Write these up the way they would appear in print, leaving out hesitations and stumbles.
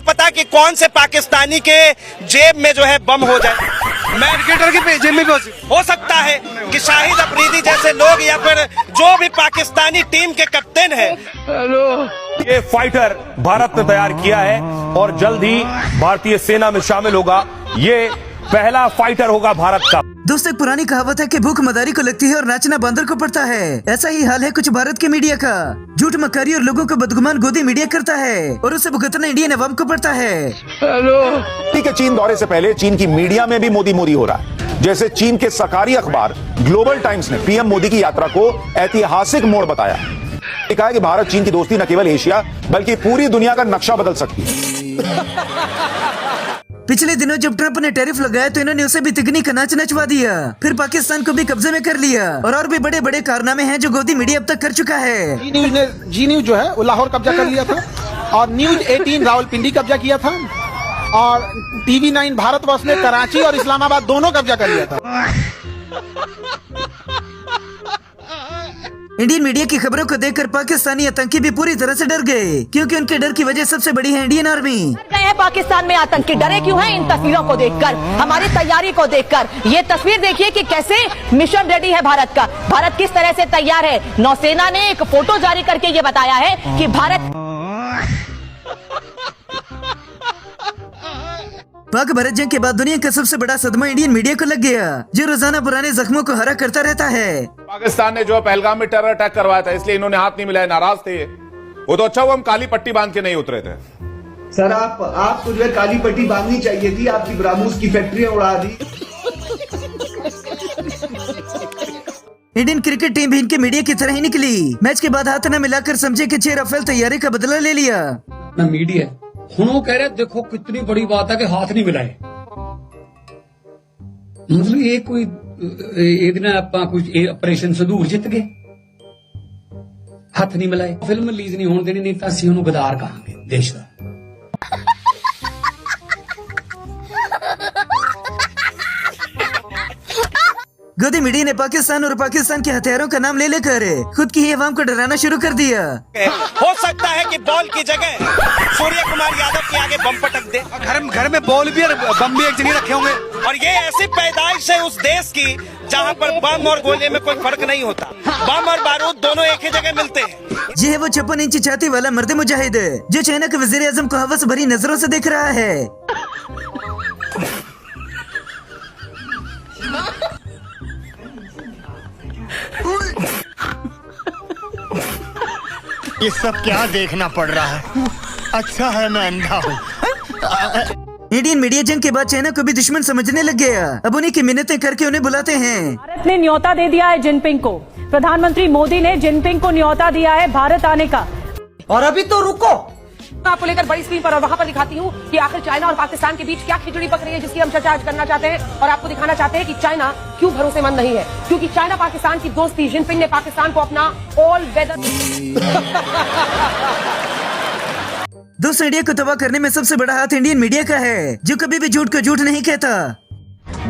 पता कि कौन से पाकिस्तानी के जेब में जो है बम हो जाए। क्रिकेटर की जेब में हो सकता है कि शाहिद अफरीदी जैसे लोग या फिर जो भी पाकिस्तानी टीम के कप्तान है। ये फाइटर भारत ने तैयार किया है और जल्द ही भारतीय सेना में शामिल होगा। ये पहला फाइटर होगा भारत का। दोस्तों, एक पुरानी कहावत है कि भूख मदारी को लगती है और नाचना बंदर को पड़ता है। ऐसा ही हाल है कुछ भारत के मीडिया का। झूठ मक्कारी और लोगों को बदगुमान गोदी मीडिया करता है और उसे भुगतना इंडियन अवाम को पड़ता है। के चीन दौरे से पहले चीन की मीडिया में भी मोदी मोदी हो रहा है। जैसे चीन के सरकारी अखबार ग्लोबल टाइम्स ने पीएम मोदी की यात्रा को ऐतिहासिक मोड़ बताया। कहा है कि भारत चीन की दोस्ती न केवल एशिया बल्कि पूरी दुनिया का नक्शा बदल सकती है। पिछले दिनों जब ट्रंप ने टैरिफ लगाया तो इन्होंने उसे भी तिगनी का नाच नचवा दिया। फिर पाकिस्तान को भी कब्जे में कर लिया और भी बड़े बड़े कारनामे हैं जो गोदी मीडिया अब तक कर चुका है। जी न्यूज जो है वो लाहौर कब्जा कर लिया था और न्यूज 18 रावलपिंडी कब्जा किया था और टीवी 9 भारतवर्ष ने कराची और इस्लामाबाद दोनों कब्जा कर लिया था। इंडियन मीडिया की खबरों को देखकर पाकिस्तानी आतंकी भी पूरी तरह से डर गए, क्योंकि उनके डर की वजह सबसे बड़ी है इंडियन आर्मी। पाकिस्तान में आतंकी डरे क्यों हैं? इन तस्वीरों को देखकर, हमारी तैयारी को देखकर। ये तस्वीर देखिए कि कैसे मिशन रेडी है भारत का। भारत किस तरह से तैयार है। नौसेना ने एक फोटो जारी करके ये बताया है कि भारत पाक भारत जंग के बाद दुनिया का सबसे बड़ा सदमा इंडियन मीडिया को लग गया, जो रोजाना पुराने जख्मों को हरा करता रहता है। पाकिस्तान ने जो पहलगाम में टेरर अटैक करवाया था, इसलिए इन्होंने हाथ नहीं मिलाया, नाराज थे। वो तो अच्छा हुआ हम काली पट्टी बांध के नहीं उतरे थे। सर आपको जो है काली पट्टी बांधनी चाहिए थी। आपकी ब्राह्मूस की फैक्ट्रियां उड़ा दी। इंडियन क्रिकेट टीम भी इनके मीडिया की तरह ही निकली। मैच के बाद हाथ न मिलाकर समझे कि 6 राफेल तैयारी का बदला ले लिया। मीडिया ਹੁਣ ਉਹ कह रहे देखो कितनी बड़ी बात है कि हाथ नहीं मिलाए। मतलब ये कोई कुछ ऑपरेशन संदूर जित गए, हथ नहीं मिलाए। फिल्म रिलीज नहीं होने देनी, नहीं तो असं उन्होंने गदार कहांगे देश का। गोदी मीडिया ने पाकिस्तान और पाकिस्तान के हथियारों का नाम ले लेकर खुद की ही अवाम को डराना शुरू कर दिया। हो सकता है कि बॉल की जगह सूर्य कुमार यादव के आगे बम पटक दे। घर में बॉल भी और बम भी एक जगह रखे होंगे। और ये ऐसी पैदाइश है उस देश की जहाँ पर बम और गोले में कोई फर्क नहीं होता। बम और बारूद दोनों एक ही जगह मिलते हैं। ये है वो 56 इंची छाती वाला मर्द मुजाहिद जो चाइना के वजीर आजम को हवस भरी नजरों से देख रहा है। ये सब क्या देखना पड़ रहा है? अच्छा है मैं अंधा हूँ। इंडियन मीडिया जंग के बाद चाइना को भी दुश्मन समझने लग गया। अब उन्हीं की मिन्नतें करके उन्हें बुलाते हैं। भारत ने न्योता दे दिया है जिनपिंग को। प्रधानमंत्री मोदी ने जिनपिंग को न्योता दिया है भारत आने का। और अभी तो रुको, आपको लेकर बड़ी स्क्रीन पर और वहां पर दिखाती हूँ कि आखिर चाइना और पाकिस्तान के बीच क्या खिचड़ी पक रही है, जिसकी हम चर्चा आज करना चाहते हैं और आपको दिखाना चाहते हैं कि चाइना क्यों भरोसेमंद नहीं है। क्योंकि चाइना पाकिस्तान की दोस्ती, जिनपिंग ने पाकिस्तान को अपना ऑल वेदर। दोस्तों, इंडिया को तबाह करने में सबसे बड़ा हाथ इंडियन मीडिया का है, जो कभी भी झूठ को झूठ नहीं कहता।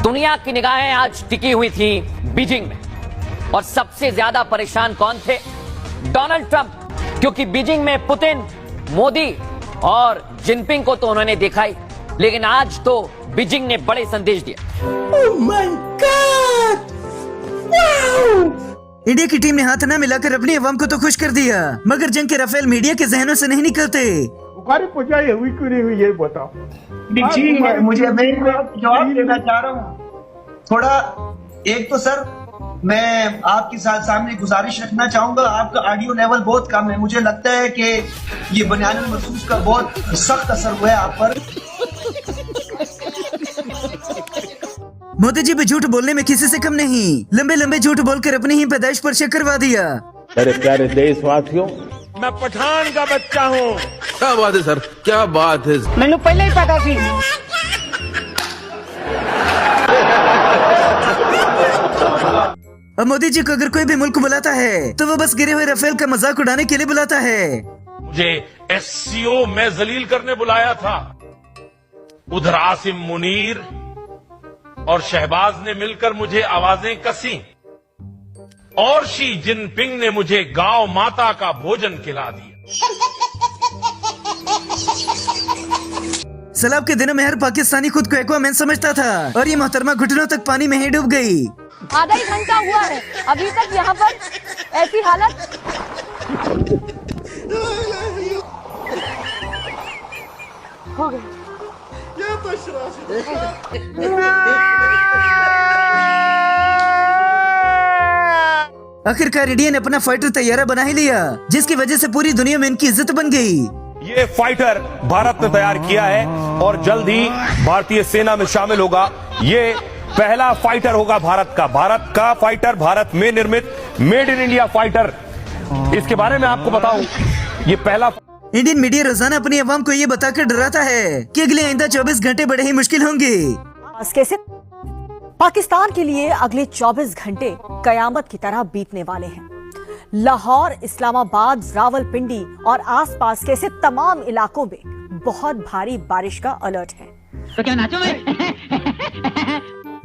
दुनिया की निगाहें आज टिकी हुई थी बीजिंग में और सबसे ज्यादा परेशान कौन थे? डोनाल्ड ट्रंप, क्योंकि बीजिंग में पुतिन, मोदी और जिनपिंग को तो उन्होंने देखा ही, लेकिन आज तो बीजिंग ने बड़े संदेश दिए। Oh my God! Wow! India की टीम ने हाथ न मिलाकर अपनी अवाम को तो खुश कर दिया, मगर जंग के राफेल मीडिया के जहनों से नहीं निकलते। हुई क्यों नहीं हुई ये बताओ। मुझे जवाब देना चाह रहा हूँ थोड़ा। एक तो सर मैं आपके सामने गुजारिश रखना चाहूंगा, आपका ऑडियो लेवल बहुत कम है। मुझे लगता है कि ये बनियान महसूस का बहुत सख्त असर हुआ है आप पर। मोदी जी भी झूठ बोलने में किसी से कम नहीं। लंबे लंबे झूठ बोलकर अपनी ही पैदाइश पर शक करवा दिया। मेरे प्यारे देशवासियों, मैं पठान का बच्चा हूँ। क्या बात है सर, क्या बात है। मैंने पहले ही पता थी। अब मोदी जी को अगर कोई भी मुल्क बुलाता है तो वो बस गिरे हुए राफेल का मजाक उड़ाने के लिए बुलाता है। मुझे एससीओ में जलील करने बुलाया था। उधर आसिम मुनीर और शहबाज ने मिलकर मुझे आवाजें कसी और शी जिनपिंग ने मुझे गांव माता का भोजन खिला दिया। सैलाब के दिनों में हर पाकिस्तानी खुद को एक्वामैन समझता था और ये मोहतरमा घुटनों तक पानी में ही डूब गई। आधा ही घंटा हुआ है अभी तक यहाँ पर ऐसी हालत। हो गई। आखिरकार इंडिया ने अपना फाइटर तैयारा बना ही लिया, जिसकी वजह से पूरी दुनिया में इनकी इज्जत बन गई। ये फाइटर भारत ने तैयार किया है और जल्द ही भारतीय सेना में शामिल होगा। ये पहला फाइटर होगा भारत का फाइटर, भारत में निर्मित मेड इन इंडिया फाइटर। इसके बारे में आपको बताऊं, ये पहला। इंडियन मीडिया रोजाना अपनी आवाम को ये बताकर डराता है कि अगले आइंदा 24 घंटे बड़े ही मुश्किल होंगे। कैसे पाकिस्तान के लिए अगले 24 घंटे कयामत की तरह बीतने वाले हैं। लाहौर, इस्लामाबाद, रावलपिंडी और आसपास के ऐसे तमाम इलाकों में बहुत भारी बारिश का अलर्ट है। तो क्या नाचो मैं?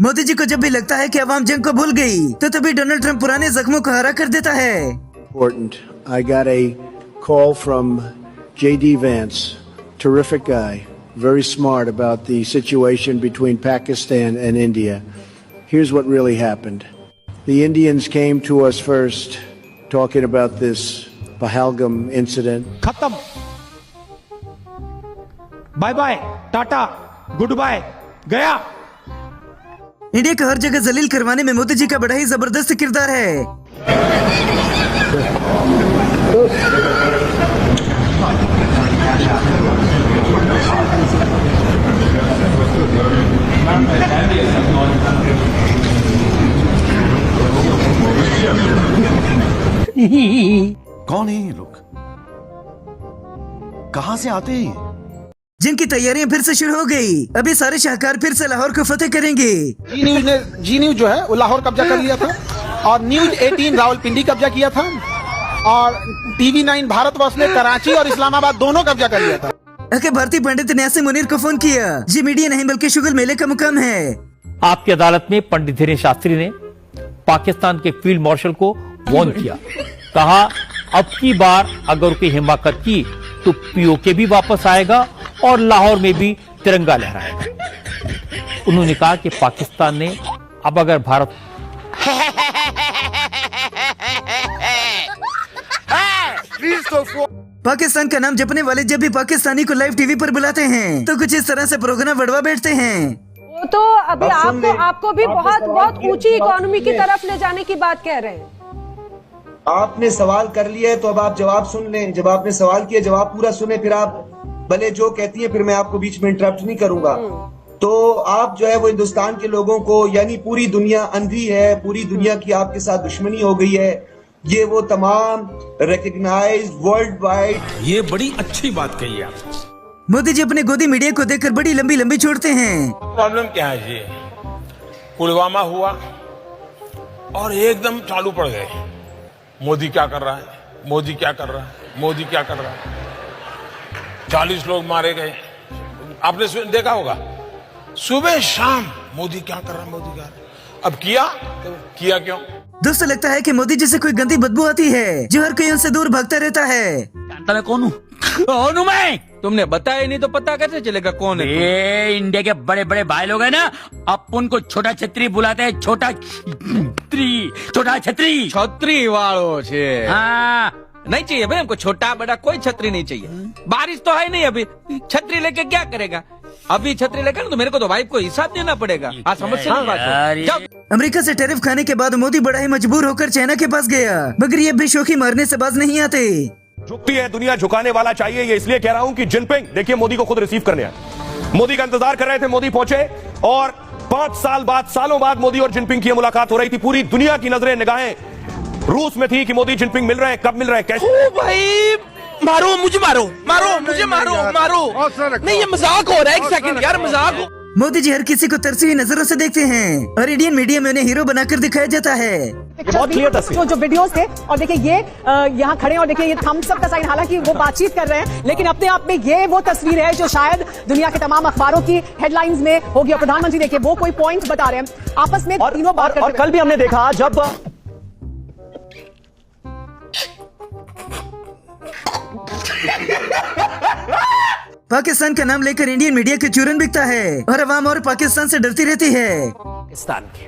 मोदी जी को जब भी लगता है कि अवाम जंग को भूल गई, तो तभी डोनाल्ड ट्रंप पुराने जख्मों को हरा कर देता है। I got a call from J.D. Vance, terrific guy, very smart about the situation between Pakistan and India. Here's what really happened. The Indians came to us first, talking about this Pahalgam incident. खत्म, bye bye, tata, goodbye, गया। India को हर जगह जलील करवाने में मोदी जी का बड़ा ही जबरदस्त किरदार है। कौन है ये लोग? कहां से आते हैं? जिनकी तैयारियां फिर से शुरू हो गई। अभी सारे शाहकार फिर से लाहौर को फतेह करेंगे। जी न्यूज जो है वो लाहौर कब्जा कर लिया था और न्यूज 18 रावलपिंडी कब्जा किया था और टीवी 9 भारतवर्ष ने कराची और इस्लामाबाद दोनों कब्जा कर लिया था। आखिर भारतीय पंडित न्यासी मुनीर को फोन किया। जी मीडिया नहीं बल्कि शुगर मेले का मुकाम है। आपकी अदालत में पंडित धीरेन्द्र शास्त्री ने पाकिस्तान के फील्ड मार्शल को वार्न किया। कहा अब की बार अगर कोई हिमाकत की तो पीओके भी वापस आएगा और लाहौर में भी तिरंगा लहराएगा। उन्होंने कहा कि पाकिस्तान ने अब अगर भारत पाकिस्तान का नाम जपने वाले जब भी पाकिस्तानी को लाइव टीवी पर बुलाते हैं तो कुछ इस तरह से प्रोग्राम बढ़वा बैठते हैं। वो तो अभी आपको भी बहुत ऊंची इकोनॉमी की तरफ ले जाने की बात कह रहे हैं। आपने सवाल कर लिया है तो अब आप जवाब सुन लें। जब आपने सवाल किया जवाब पूरा सुने, फिर आप भले जो कहती हैं फिर मैं आपको बीच में इंटरप्ट नहीं करूंगा। तो आप जो है वो हिंदुस्तान के लोगों को, यानी पूरी दुनिया अंधी है, पूरी दुनिया की आपके साथ दुश्मनी हो गई है। ये वो तमाम रिकग्नाइज वर्ल्ड वाइड। ये बड़ी अच्छी बात कही आप। मोदी जी अपने गोदी मीडिया को देखकर बड़ी लंबी लंबी छोड़ते हैं। प्रॉब्लम क्या है जी? पुलवामा हुआ और एकदम चालू पड़ गए। मोदी क्या कर रहा है, मोदी क्या कर रहा है, मोदी क्या कर रहा है। 40 लोग मारे गए। आपने देखा होगा सुबह शाम मोदी क्या कर रहा है, मोदी क्या कर रहा है। अब किया तो किया क्यों? दोस्तों लगता है कि मोदी जी से कोई गंदी बदबू आती है जो हर कोई उनसे दूर भागता रहता है। जानता मैं कौन हूँ? कौन हूँ मैं? तुमने बताया नहीं तो पता कैसे चलेगा कौन है? ये इंडिया के बड़े बड़े भाई लोग हैं ना, अपन को छोटा छतरी बुलाते हैं। छोटा छतरी छतरी वालों से। हाँ नहीं चाहिए भाई हमको छोटा बड़ा कोई छतरी नहीं चाहिए। बारिश तो है नहीं, अभी छतरी लेके क्या करेगा? अभी छतरी लेकर तो मेरे को तो भाई को हिसाब देना पड़ेगा। आज समस्या की बात। अमेरिका से टैरिफ खाने के बाद मोदी बड़ा ही मजबूर होकर चाइना के पास गया, मगर ये भी शोखी मारने से बाज नहीं आते। झुकती है दुनिया, झुकाने वाला चाहिए। ये इसलिए कह रहा हूं कि जिनपिंग देखिए मोदी को खुद रिसीव करने आए। मोदी का इंतजार कर रहे थे, मोदी पहुंचे और 5 साल बाद, सालों बाद मोदी और जिनपिंग की मुलाकात हो रही थी। पूरी दुनिया की नजरें निगाहें रूस में थी कि मोदी जिनपिंग मिल रहे हैं, कब मिल रहे हैं, कैसे। भाई मारो मुझे, मारो मुझे, मारो नहीं, ये मजाक हो रहा है। एक सेकंड यार, मजाक हो। मोदी जी हर किसी को तरसी हुई नजरों से देखते हैं और इंडियन मीडिया में उन्हें हीरो बनाकर दिखाया जाता है। बहुत क्लियर तस्वीर जो वीडियोस थे। और देखिए ये यहाँ खड़े और देखिए ये थम्स अप का साइन, हालांकि वो बातचीत कर रहे हैं लेकिन अपने आप में ये वो तस्वीर है जो शायद दुनिया के तमाम अखबारों की हेडलाइंस में होगी। और प्रधानमंत्री देखिए वो कोई पॉइंट बता रहे हैं आपस में तीनों बात करते। और कल भी हमने देखा जब पाकिस्तान का नाम लेकर इंडियन मीडिया के चूरन बिकता है और अवाम और पाकिस्तान से डरती रहती है। पाकिस्तान की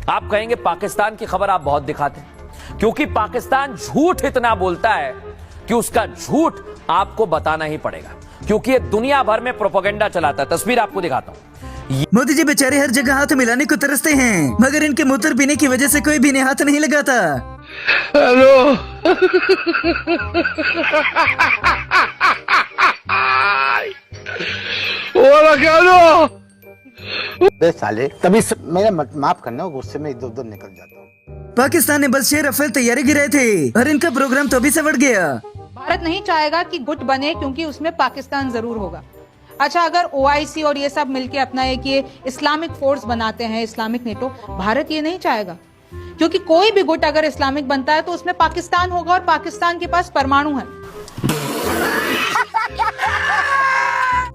आप कहेंगे पाकिस्तान की खबर आप बहुत दिखाते हैं, क्योंकि पाकिस्तान झूठ इतना बोलता है कि उसका झूठ आपको बताना ही पड़ेगा, क्योंकि ये दुनिया भर में प्रोपेगेंडा चलाता है। तस्वीर आपको दिखाता हूं। मोदी जी बेचारे हर जगह हाथ मिलाने को तरसते हैं, मगर इनके मूत्र पीने की वजह से कोई भी इन्हें हाथ नहीं लगाता। हेलो साले तभी मेरा माफ करना, गुस्से में इधर उधर निकल जाता हूँ। पाकिस्तान ने बस 6 रफेल तैयारी गिराए थे और इनका प्रोग्राम तो अभी से बढ़ गया। भारत नहीं चाहेगा कि गुट बने, क्योंकि उसमें पाकिस्तान जरूर होगा। अच्छा, अगर OIC और ये सब मिलके अपना एक ये इस्लामिक फोर्स बनाते हैं, इस्लामिक नेटो, भारत ये नहीं चाहेगा, क्योंकि कोई भी गुट अगर इस्लामिक बनता है तो उसमें पाकिस्तान होगा और पाकिस्तान के पास परमाणु है।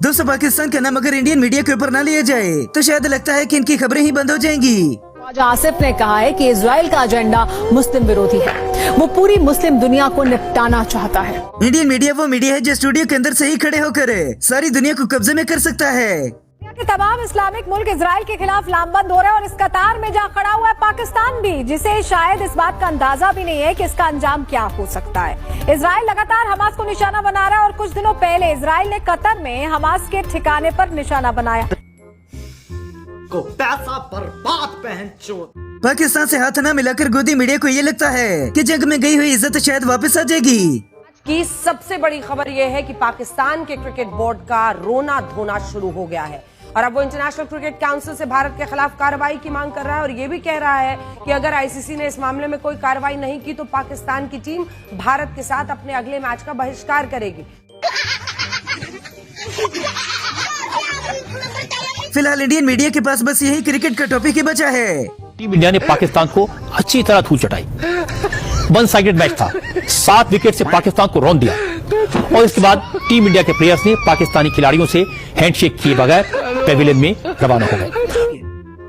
दोस्तों, पाकिस्तान का नाम अगर इंडियन मीडिया के ऊपर ना लिया जाए तो शायद लगता है कि इनकी खबरें ही बंद हो जाएंगी। आसिफ ने कहा है कि इजराइल का एजेंडा मुस्लिम विरोधी है, वो पूरी मुस्लिम दुनिया को निपटाना चाहता है। इंडियन मीडिया वो मीडिया है जो स्टूडियो के अंदर से ही खड़े होकर सारी दुनिया को कब्जे में कर सकता है। दुनिया के तमाम इस्लामिक मुल्क इजराइल के खिलाफ लामबंद हो रहे हैं और इस कतार में जा खड़ा हुआ है पाकिस्तान भी, जिसे शायद इस बात का अंदाजा भी नहीं है कि इसका अंजाम क्या हो सकता है। इजराइल लगातार हमास को निशाना बना रहा है और कुछ दिनों पहले इजराइल ने कतर में हमास के ठिकाने पर निशाना बनाया। को पैसा बर्बाद पहनचोद। पाकिस्तान से हाथ न मिलाकर गोदी मीडिया को ये लगता है कि जंग में गई हुई इज्जत शायद वापस आ जाएगी। की सबसे बड़ी खबर यह है कि पाकिस्तान के क्रिकेट बोर्ड का रोना धोना शुरू हो गया है और अब वो इंटरनेशनल क्रिकेट काउंसिल से भारत के खिलाफ कार्रवाई की मांग कर रहा है और ये भी कह रहा है कि अगर ICC ने इस मामले में कोई कार्रवाई नहीं की तो पाकिस्तान की टीम भारत के साथ अपने अगले मैच का बहिष्कार करेगी। फिलहाल इंडियन मीडिया के पास बस यही क्रिकेट का टॉपिक ही बचा है। टीम इंडिया ने पाकिस्तान को अच्छी तरह धूल चटाई। 1 साइडेड मैच था, 7 विकेट से पाकिस्तान को रौंद दिया और इसके बाद टीम इंडिया के प्लेयर्स ने पाकिस्तानी खिलाड़ियों से हैंडशेक किए बगैर पेविलियन में रवाना हो गए।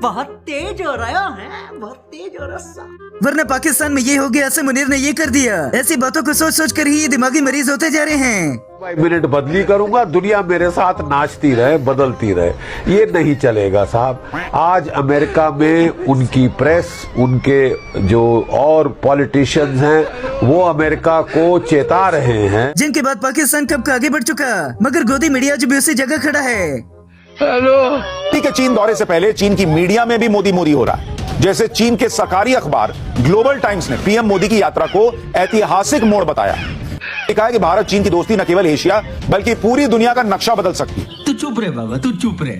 बहुत तेज हो रहा है, बहुत तेज हो रहा। वरना पाकिस्तान में ये हो गया, ऐसे मुनीर ने ये कर दिया। ऐसी बातों को सोच सोच कर ही ये दिमागी मरीज होते जा रहे हैं। मिनट बदली करूंगा, दुनिया मेरे साथ नाचती रहे, बदलती रहे, ये नहीं चलेगा साहब। आज अमेरिका में उनकी प्रेस, उनके जो और पॉलिटिशियंस हैं वो अमेरिका को चेता रहे हैं, जिनके बाद पाकिस्तान कब का आगे बढ़ चुका, मगर गोदी मीडिया आज भी उसी जगह खड़ा है। मोदी के चीन दौरे से पहले चीन की मीडिया में भी मोदी मोदी हो रहा है। जैसे चीन के सरकारी अखबार ग्लोबल टाइम्स ने पीएम मोदी की यात्रा को ऐतिहासिक मोड़ बताया। कहा है कि भारत चीन की दोस्ती न केवल एशिया बल्कि पूरी दुनिया का नक्शा बदल सकती है। तू चुप रहे बाबा, तू चुप रहे।